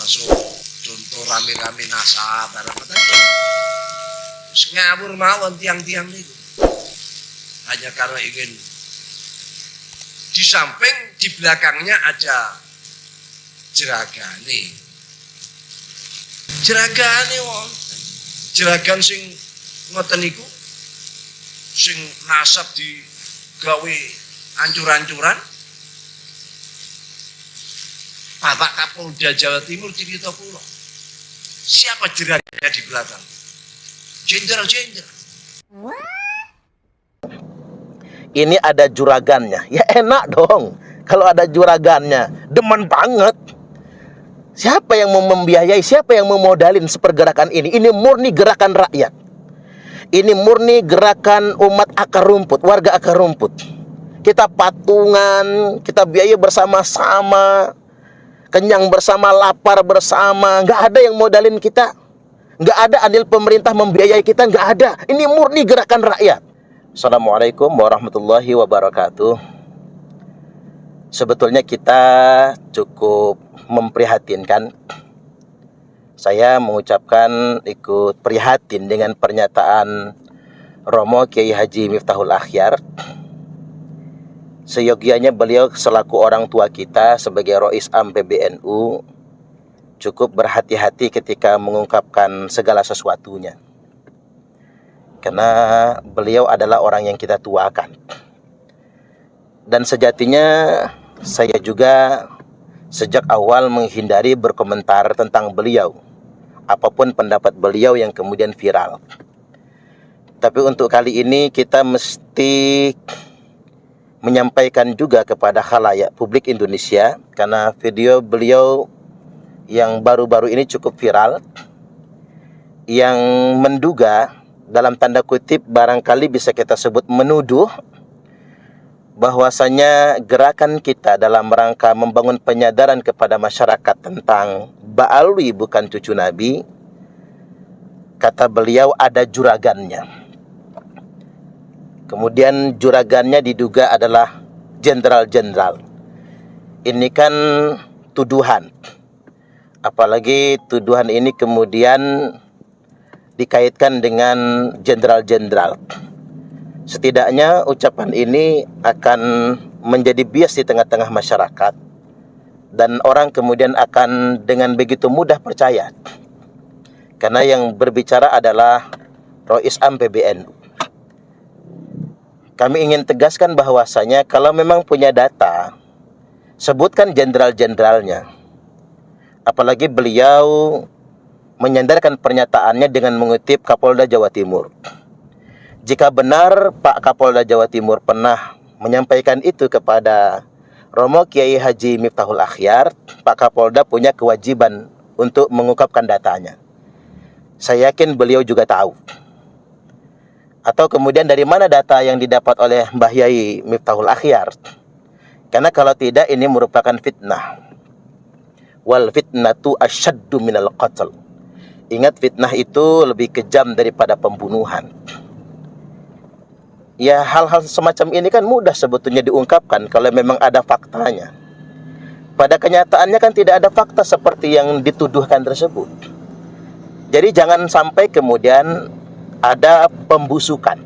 termasuk contoh rame-rame nasab barang tadi. Ngawur mawon tiang-tiang itu hanya karena ingin di samping di belakangnya ada jeragane wonten jeragan sing ngoten niku sing nasab digawe ancur-ancuran. Bapak Kapolda Jawa Timur cerita kula. Siapa jeragannya di belakang? Jenderal. Ini ada juragannya. Ya enak dong kalau ada juragannya. Demen banget. Siapa yang mau membiayai, siapa yang memodalin sepergerakan ini? Ini murni gerakan rakyat. Ini murni gerakan umat akar rumput, warga akar rumput. Kita patungan, kita biaya bersama-sama, kenyang bersama, lapar bersama. Nggak ada yang modalin kita. Nggak ada andil pemerintah membiayai kita, nggak ada. Ini murni gerakan rakyat. Assalamualaikum warahmatullahi wabarakatuh. Sebetulnya kita cukup memprihatinkan. Saya mengucapkan ikut prihatin dengan pernyataan Romo Kiai Haji Miftahul Akhyar. Seyogianya beliau selaku orang tua kita sebagai Rois Am PBNU cukup berhati-hati ketika mengungkapkan segala sesuatunya. Karena beliau adalah orang yang kita tuakan. Dan sejatinya saya juga sejak awal menghindari berkomentar tentang beliau, apapun pendapat beliau yang kemudian viral. Tapi untuk kali ini kita mesti menyampaikan juga kepada khalayak publik Indonesia, karena video beliau yang baru-baru ini cukup viral, yang menduga, dalam tanda kutip barangkali bisa kita sebut menuduh, bahwasanya gerakan kita dalam rangka membangun penyadaran kepada masyarakat tentang Ba'alwi bukan cucu Nabi, kata beliau ada juragannya. Kemudian juragannya diduga adalah jenderal-jenderal. Ini kan tuduhan. Apalagi tuduhan ini kemudian dikaitkan dengan jenderal-jenderal. Setidaknya ucapan ini akan menjadi bias di tengah-tengah masyarakat, dan orang kemudian akan dengan begitu mudah percaya, karena yang berbicara adalah Rois Am PBNU. Kami ingin tegaskan bahwasanya kalau memang punya data, sebutkan jenderal-jenderalnya. Apalagi beliau menyandarkan pernyataannya dengan mengutip Kapolda Jawa Timur. Jika benar Pak Kapolda Jawa Timur pernah menyampaikan itu kepada Romo Kiai Haji Miftahul Akhyar, Pak Kapolda punya kewajiban untuk mengungkapkan datanya. Saya yakin beliau juga tahu. Atau kemudian dari mana data yang didapat oleh Mbah Yai Miftahul Akhyar? Karena kalau tidak ini merupakan fitnah. Wal fitnatu asyaddu minal qatl. Ingat, fitnah itu lebih kejam daripada pembunuhan. Ya, hal-hal semacam ini kan mudah sebetulnya diungkapkan kalau memang ada faktanya. Pada kenyataannya kan tidak ada fakta seperti yang dituduhkan tersebut. Jadi jangan sampai kemudian ada pembusukan.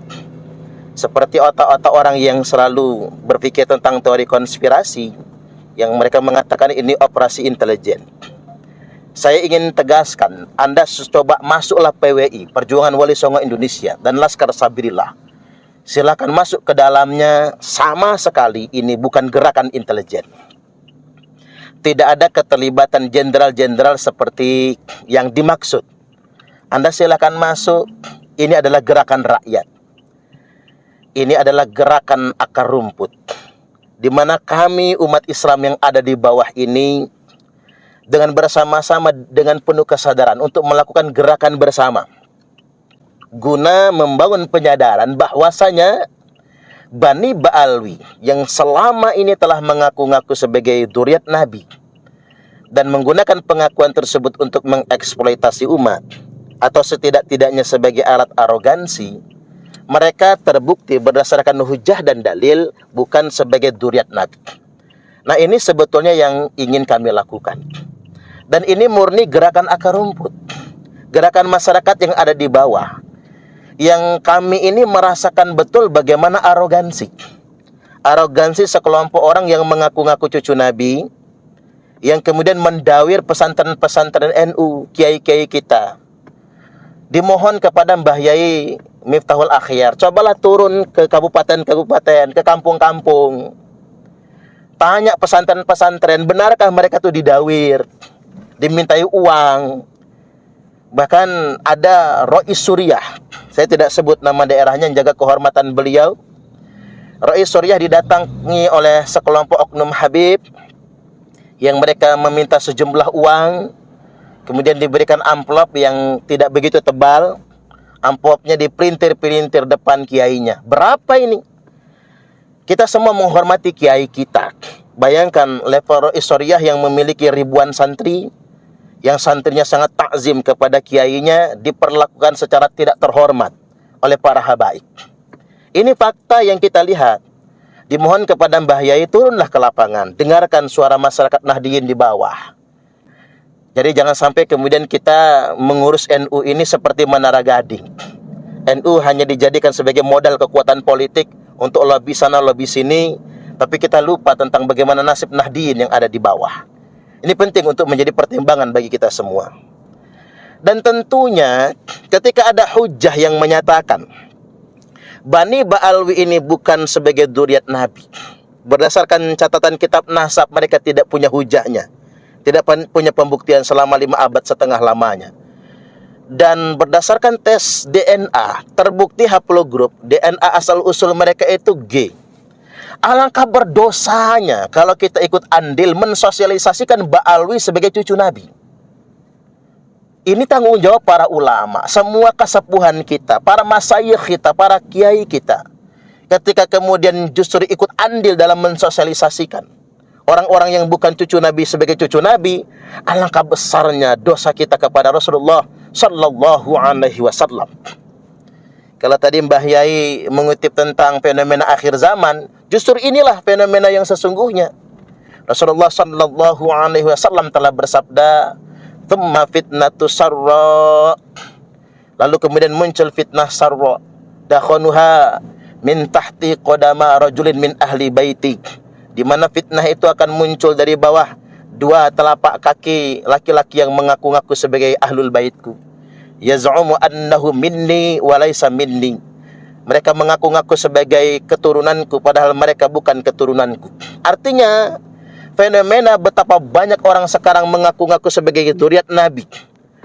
Seperti otak-otak orang yang selalu berpikir tentang teori konspirasi, yang mereka mengatakan ini operasi intelijen. Saya ingin tegaskan, Anda coba masuklah PWI, Perjuangan Wali Songo Indonesia, dan Laskar Sabirillah. Silakan masuk ke dalamnya, sama sekali ini bukan gerakan intelijen. Tidak ada keterlibatan jenderal-jenderal seperti yang dimaksud. Anda silakan masuk, ini adalah gerakan rakyat. Ini adalah gerakan akar rumput, di mana kami umat Islam yang ada di bawah ini dengan bersama-sama dengan penuh kesadaran untuk melakukan gerakan bersama guna membangun penyadaran bahwasanya Bani Ba'alwi yang selama ini telah mengaku-ngaku sebagai dzurriyyat Nabi dan menggunakan pengakuan tersebut untuk mengeksploitasi umat atau setidak-tidaknya sebagai alat arogansi, mereka terbukti berdasarkan hujah dan dalil bukan sebagai dzurriyyat Nabi. Nah, ini sebetulnya yang ingin kami lakukan. Dan ini murni gerakan akar rumput, gerakan masyarakat yang ada di bawah. Yang kami ini merasakan betul bagaimana arogansi sekelompok orang yang mengaku-ngaku cucu Nabi, yang kemudian mendawir pesantren-pesantren NU, kiai-kiai kita. Dimohon kepada Mbah Yai Miftahul Akhyar, cobalah turun ke kabupaten-kabupaten, ke kampung-kampung. Tanya pesantren-pesantren, benarkah mereka tuh didawir, dimintai uang. Bahkan ada Rois Suriah, saya tidak sebut nama daerahnya, yang jaga kehormatan beliau. Rois Suriah didatangi oleh sekelompok oknum Habib yang mereka meminta sejumlah uang. Kemudian diberikan amplop yang tidak begitu tebal. Amplopnya dipelintir-pelintir depan kiainya. Berapa ini? Kita semua menghormati kiai kita. Bayangkan level Rois Suriah yang memiliki ribuan santri, yang santrinya sangat takzim kepada kiainya, diperlakukan secara tidak terhormat oleh para habaib. Ini fakta yang kita lihat. Dimohon kepada Mbah Yai, turunlah ke lapangan, dengarkan suara masyarakat Nahdiyin di bawah. Jadi jangan sampai kemudian kita mengurus NU ini seperti Menara Gading. NU hanya dijadikan sebagai modal kekuatan politik untuk lobby sana lobby sini, tapi kita lupa tentang bagaimana nasib Nahdiyin yang ada di bawah. Ini penting untuk menjadi pertimbangan bagi kita semua. Dan tentunya ketika ada hujah yang menyatakan Bani Ba'alwi ini bukan sebagai dzurriyyat Nabi, berdasarkan catatan kitab nasab mereka tidak punya hujahnya, tidak punya pembuktian selama 5 abad setengah lamanya. Dan berdasarkan tes DNA terbukti haplogrup DNA asal usul mereka itu G. Alangkah berdosanya kalau kita ikut andil mensosialisasikan Ba'alwi sebagai cucu Nabi. Ini tanggung jawab para ulama, semua kesepuhan kita, para masyayikh kita, para kiai kita. Ketika kemudian justru ikut andil dalam mensosialisasikan orang-orang yang bukan cucu Nabi sebagai cucu Nabi, alangkah besarnya dosa kita kepada Rasulullah sallallahu alaihi wasallam. Kalau tadi Mbah Yai mengutip tentang fenomena akhir zaman, justru inilah fenomena yang sesungguhnya. Rasulullah sallallahu alaihi wasallam telah bersabda, "Tsumma fitnatu sarra." Lalu kemudian muncul fitnah sarra, dakhanuha min tahti qadama rajulin min ahli baiti, di mana fitnah itu akan muncul dari bawah 2 telapak kaki laki-laki yang mengaku-ngaku sebagai ahlul baitku. Yaz'umu annahu minni wa laysa minni. Mereka mengaku-ngaku sebagai keturunanku padahal mereka bukan keturunanku. Artinya fenomena betapa banyak orang sekarang mengaku-ngaku sebagai dzurriyyat Nabi,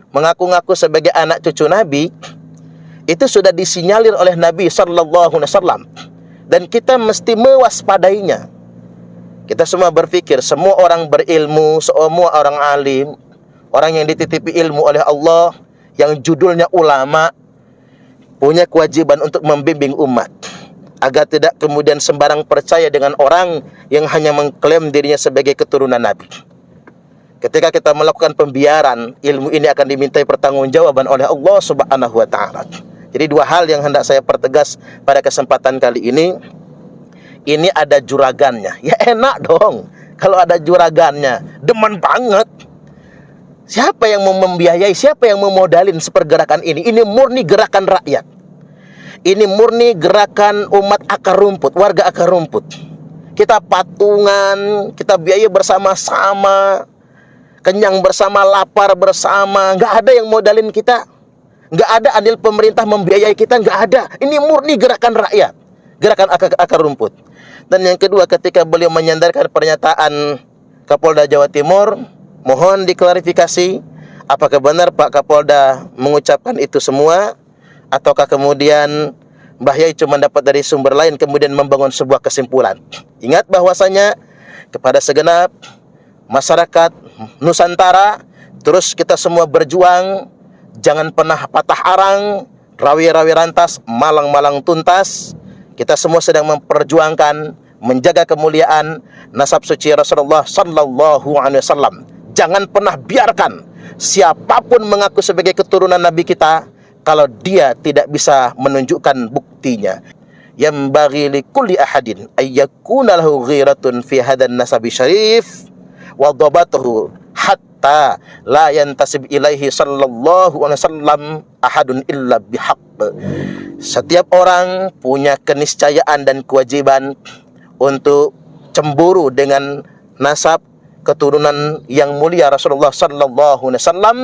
mengaku-ngaku sebagai anak cucu Nabi, itu sudah disinyalir oleh Nabi sallallahu alaihi wasallam, dan kita mesti mewaspadainya. Kita semua berpikir semua orang berilmu, semua orang alim, orang yang dititipi ilmu oleh Allah, yang judulnya ulama, punya kewajiban untuk membimbing umat agar tidak kemudian sembarang percaya dengan orang yang hanya mengklaim dirinya sebagai keturunan Nabi. Ketika kita melakukan pembiaran, ilmu ini akan dimintai pertanggungjawaban oleh Allah Subhanahu wa taala. Jadi 2 hal yang hendak saya pertegas pada kesempatan kali ini. Ini ada juragannya. Ya enak dong kalau ada juragannya. Demen banget. Siapa yang mau membiayai, siapa yang memodalin sepergerakan ini? Ini murni gerakan rakyat. Ini murni gerakan umat akar rumput, warga akar rumput. Kita patungan, kita biaya bersama-sama, kenyang bersama, lapar bersama. Nggak ada yang modalin kita. Nggak ada andil pemerintah membiayai kita, nggak ada. Ini murni gerakan rakyat, gerakan akar rumput. Dan yang kedua, ketika beliau menyandarkan pernyataan Kapolda Jawa Timur, mohon diklarifikasi, apakah benar Pak Kapolda mengucapkan itu semua, ataukah kemudian Mbah Yai cuma dapat dari sumber lain kemudian membangun sebuah kesimpulan. Ingat bahwasanya kepada segenap masyarakat Nusantara, terus kita semua berjuang, jangan pernah patah arang, rawi-rawi rantas, malang-malang tuntas. Kita semua sedang memperjuangkan menjaga kemuliaan nasab suci Rasulullah sallallahu alaihi wasallam. Jangan pernah biarkan siapapun mengaku sebagai keturunan Nabi kita kalau dia tidak bisa menunjukkan buktinya. Yambaghi likulli ahadin ayyakuna lahu ghiratun fi hadan nasabi syarif wa dhabatuhu hatta hatta la yantasib ilaihi sallallahu alaihi wasallam ahadun illa bihaqq. Setiap orang punya keniscayaan dan kewajiban untuk cemburu dengan nasab keturunan yang mulia Rasulullah sallallahu alaihi wasallam,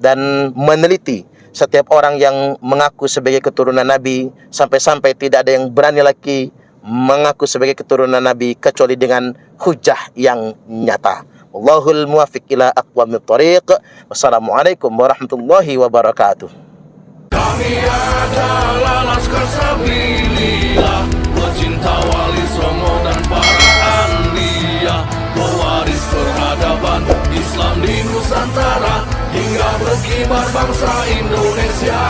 dan meneliti setiap orang yang mengaku sebagai keturunan Nabi, sampai-sampai tidak ada yang berani lagi mengaku sebagai keturunan Nabi kecuali dengan hujah yang nyata. Wallahul muwaffiq ila aqwamit thoriq. Wassalamualaikum warahmatullahi wabarakatuh. Kami adalah Laskar Sabilillah, pecinta Wali Songo dan para anbiya, pewaris peradaban Islam di Nusantara hingga berkibar bangsa Indonesia.